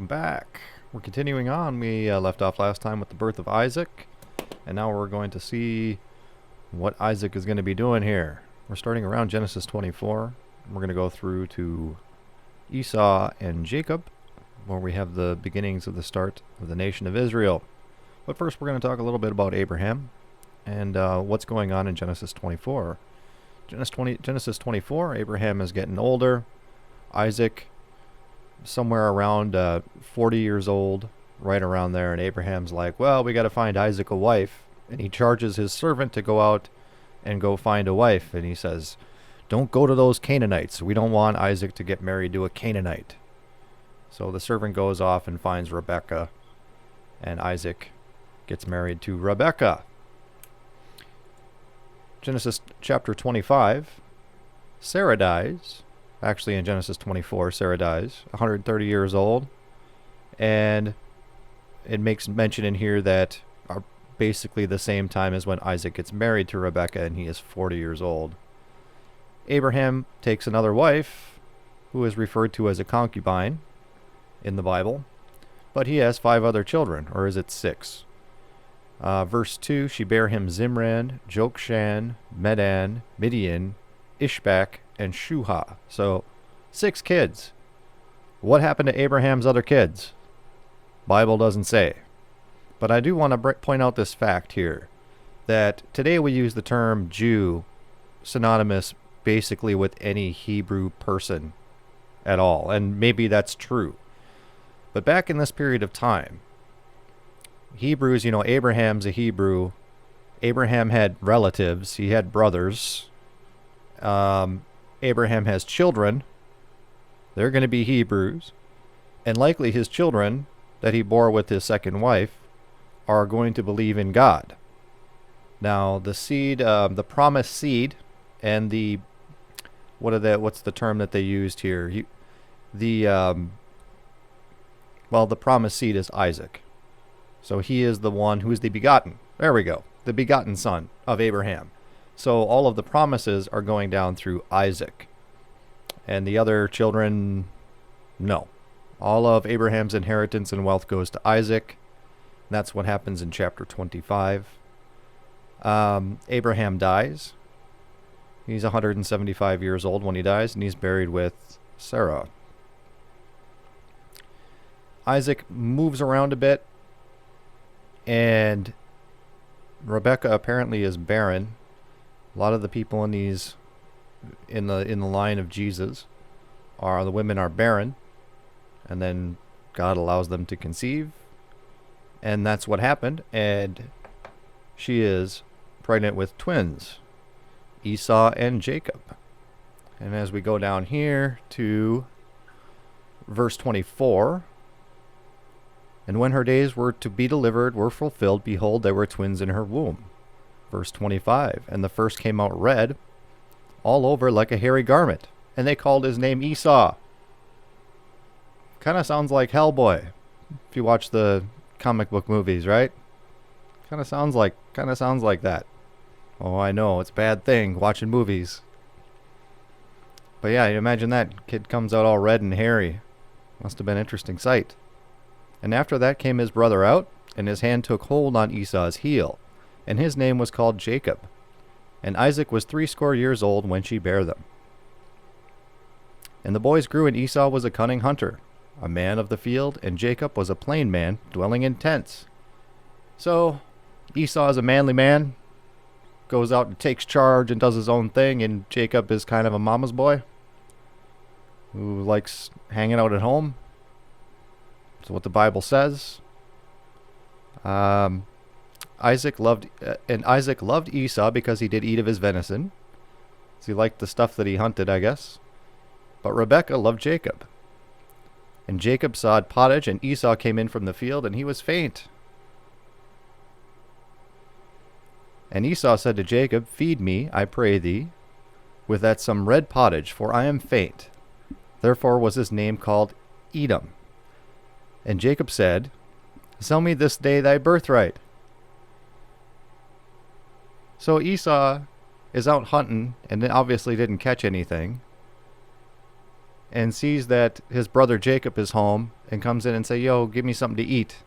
welcome back. We're continuing on. We left off last time with the birth of Isaac, and now we're going to see what Isaac is going to be doing here. We're starting around Genesis 24. We're going to go through to Esau and Jacob, where we have the beginnings of the start of the nation of Israel. But first we're going to talk a little bit about Abraham and what's going on in Genesis 24. Genesis 24, Abraham is getting older. Isaac, somewhere around 40 years old, right around there, and Abraham's like, well, we got to find Isaac a wife, and he charges his servant to go out and go find a wife, and he says, don't go to those Canaanites. We don't want Isaac to get married to a Canaanite. So the servant goes off and finds Rebekah, and Isaac gets married to Rebekah. Genesis chapter 25, Sarah dies. Actually, in Genesis 24, Sarah dies, 130 years old. And it makes mention in here that are basically the same time as when Isaac gets married to Rebekah, and he is 40 years old. Abraham takes another wife, who is referred to as a concubine in the Bible, but he has 5 other children, or is it 6? Verse 2, she bare him Zimran, Jokshan, Medan, Midian, Ishbak, and Shuha. So 6 kids. What happened to Abraham's other kids? Bible doesn't say. But I do want to point out this fact here, that today we use the term Jew synonymous basically with any Hebrew person at all, and maybe that's true. But back in this period of time, Hebrews, Abraham's a Hebrew. Abraham had relatives. He had brothers. Abraham has children. They're going to be Hebrews. And likely his children that he bore with his second wife are going to believe in God. Now, the seed, the promised seed, and the, what's the term that they used here? The promised seed is Isaac. So he is the one who is the begotten. There we go. The begotten son of Abraham. So all of the promises are going down through Isaac. And the other children, no. All of Abraham's inheritance and wealth goes to Isaac. That's what happens in chapter 25. Abraham dies. He's 175 years old when he dies, and he's buried with Sarah. Isaac moves around a bit, and Rebekah apparently is barren. A lot of the people in the line of Jesus the women are barren, and then God allows them to conceive, and that's what happened. And she is pregnant with twins, Esau and Jacob. And as we go down here to verse 24. And when her days were to be delivered were fulfilled, behold, there were twins in her womb. Verse 25. And the first came out red, all over like a hairy garment, and they called his name Esau. Kind of sounds like Hellboy, if you watch the comic book movies, right? Kind of sounds like that. Oh, I know, it's a bad thing watching movies. But yeah, you imagine that kid comes out all red and hairy. Must have been an interesting sight. And after that came his brother out, and his hand took hold on Esau's heel, and his name was called Jacob. And Isaac was 80 years old when she bare them. And the boys grew, and Esau was a cunning hunter, a man of the field, and Jacob was a plain man, dwelling in tents. So, Esau is a manly man, goes out and takes charge and does his own thing, and Jacob is kind of a mama's boy, who likes hanging out at home. That's what the Bible says. Isaac loved Esau because he did eat of his venison. So he liked the stuff that he hunted, I guess. But Rebekah loved Jacob. And Jacob sawed pottage, and Esau came in from the field, and he was faint. And Esau said to Jacob, feed me, I pray thee, with that some red pottage, for I am faint. Therefore was his name called Edom. And Jacob said, sell me this day thy birthright. So Esau is out hunting and obviously didn't catch anything, and sees that his brother Jacob is home and comes in and say, yo, give me something to eat.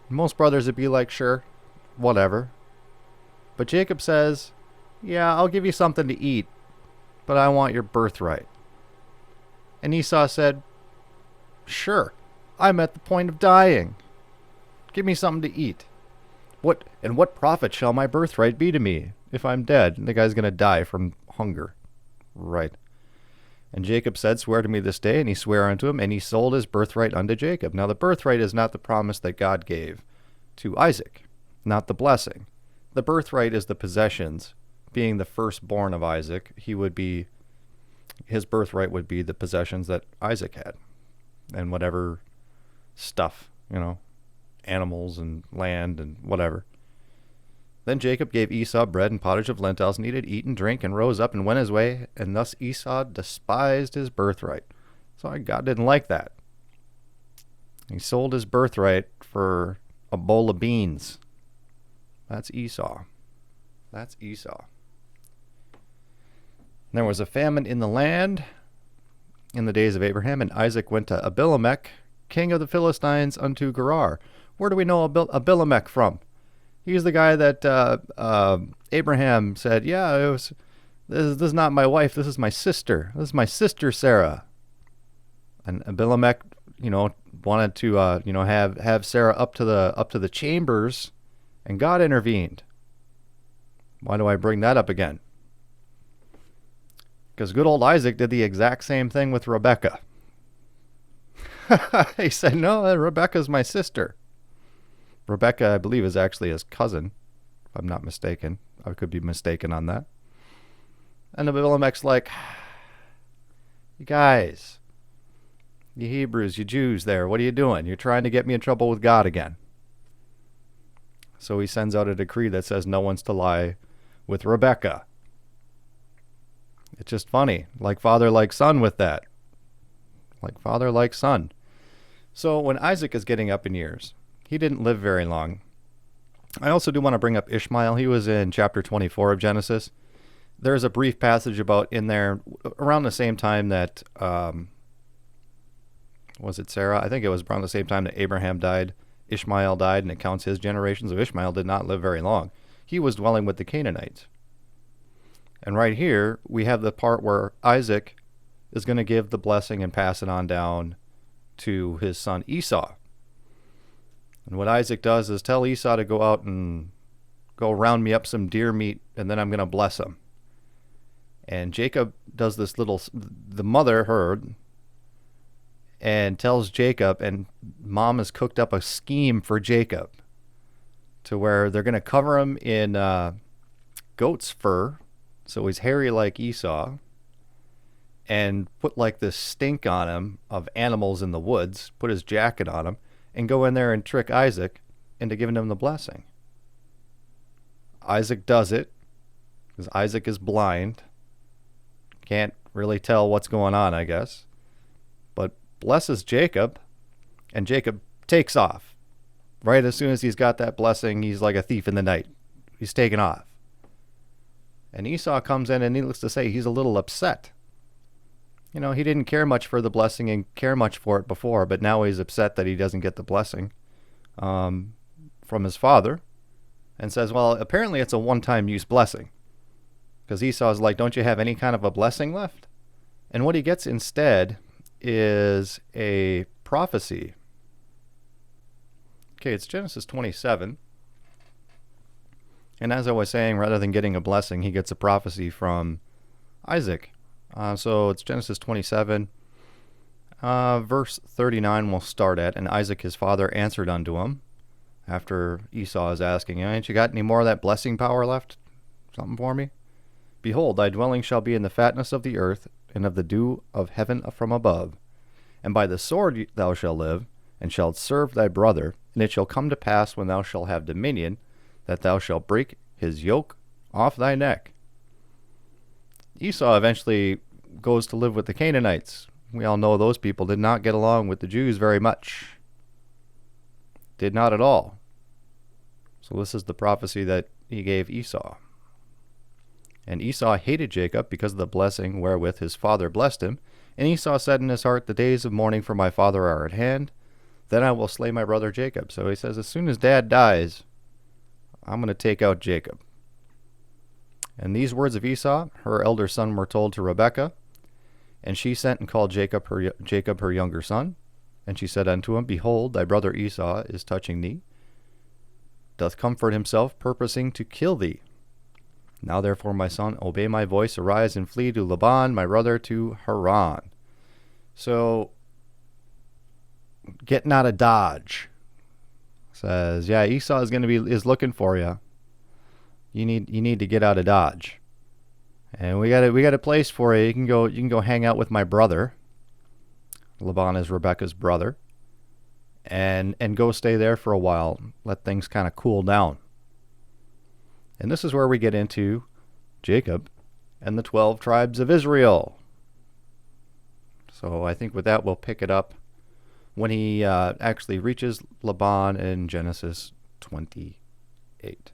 Most brothers would be like, sure, whatever. But Jacob says, yeah, I'll give you something to eat, but I want your birthright. And Esau said, sure, I'm at the point of dying. Give me something to eat. What profit shall my birthright be to me if I'm dead? And the guy's going to die from hunger. Right. And Jacob said, swear to me this day. And he sware unto him, and he sold his birthright unto Jacob. Now the birthright is not the promise that God gave to Isaac, not the blessing. The birthright is the possessions. Being the firstborn of Isaac, his birthright would be the possessions that Isaac had. And whatever stuff, animals and land and whatever. Then Jacob gave Esau bread and pottage of lentils, and he did eat and drink, and rose up and went his way, and thus Esau despised his birthright. So God didn't like that. He sold his birthright for a bowl of beans. That's Esau. That's Esau. There was a famine in the land in the days of Abraham, and Isaac went to Abimelech, king of the Philistines, unto Gerar. Where do we know Abimelech from? He's the guy that Abraham said, yeah, this is not my wife, this is my sister. This is my sister Sarah. And Abimelech, wanted to have Sarah up to the chambers, and God intervened. Why do I bring that up again? Because good old Isaac did the exact same thing with Rebekah. He said, no, Rebekah's my sister. Rebekah, I believe, is actually his cousin, if I'm not mistaken. I could be mistaken on that. And Abimelech's like, you guys, you Hebrews, you Jews there, what are you doing? You're trying to get me in trouble with God again. So he sends out a decree that says no one's to lie with Rebekah. It's just funny. Like father, like son with that. Like father, like son. So when Isaac is getting up in years, he didn't live very long. I also do want to bring up Ishmael. He was in chapter 24 of Genesis. There's a brief passage about in there around the same time that, was it Sarah? I think it was around the same time that Abraham died. Ishmael died, and it counts his generations. So Ishmael did not live very long. He was dwelling with the Canaanites. And right here, we have the part where Isaac is going to give the blessing and pass it on down to his son Esau. And what Isaac does is tell Esau to go out and go round me up some deer meat, and then I'm going to bless him. And Jacob does this the mother heard, and tells Jacob, and mom has cooked up a scheme for Jacob to where they're going to cover him in goat's fur, so he's hairy like Esau, and put like this stink on him of animals in the woods, put his jacket on him, and go in there and trick Isaac into giving him the blessing. Isaac does it, because Isaac is blind, can't really tell what's going on, I guess, but blesses Jacob, and Jacob takes off. Right as soon as he's got that blessing, he's like a thief in the night. He's taken off. And Esau comes in, and needless to say, he's a little upset. He didn't care much for the blessing and care much for it before, but now he's upset that he doesn't get the blessing from his father, and says, well, apparently it's a one-time use blessing. Because Esau's like, don't you have any kind of a blessing left? And what he gets instead is a prophecy. Okay, it's Genesis 27. And as I was saying, rather than getting a blessing, he gets a prophecy from Isaac. So it's Genesis 27, verse 39 we'll start at. And Isaac his father answered unto him, after Esau is asking, ain't you got any more of that blessing power left? Something for me? Behold, thy dwelling shall be in the fatness of the earth, and of the dew of heaven from above. And by the sword thou shalt live, and shalt serve thy brother. And it shall come to pass, when thou shalt have dominion, that thou shalt break his yoke off thy neck. Esau eventually goes to live with the Canaanites. We all know those people did not get along with the Jews very much. Did not at all. So this is the prophecy that he gave Esau. And Esau hated Jacob because of the blessing wherewith his father blessed him, And Esau said in his heart, the days of mourning for my father are at hand. Then I will slay my brother Jacob. So he says, as soon as dad dies, I'm going to take out Jacob. And these words of Esau, her elder son, were told to Rebekah. And she sent and called Jacob her younger son. And she said unto him, behold, thy brother Esau is touching thee, doth comfort himself, purposing to kill thee. Now therefore, my son, obey my voice, arise and flee to Laban, my brother, to Haran. So, getting out of Dodge. Says, yeah, Esau is looking for you. You need to get out of Dodge. And we got a place for you. You can go hang out with my brother. Laban is Rebekah's brother. And go stay there for a while. Let things kind of cool down. And this is where we get into Jacob and the 12 tribes of Israel. So I think with that we'll pick it up when he actually reaches Laban in Genesis 28.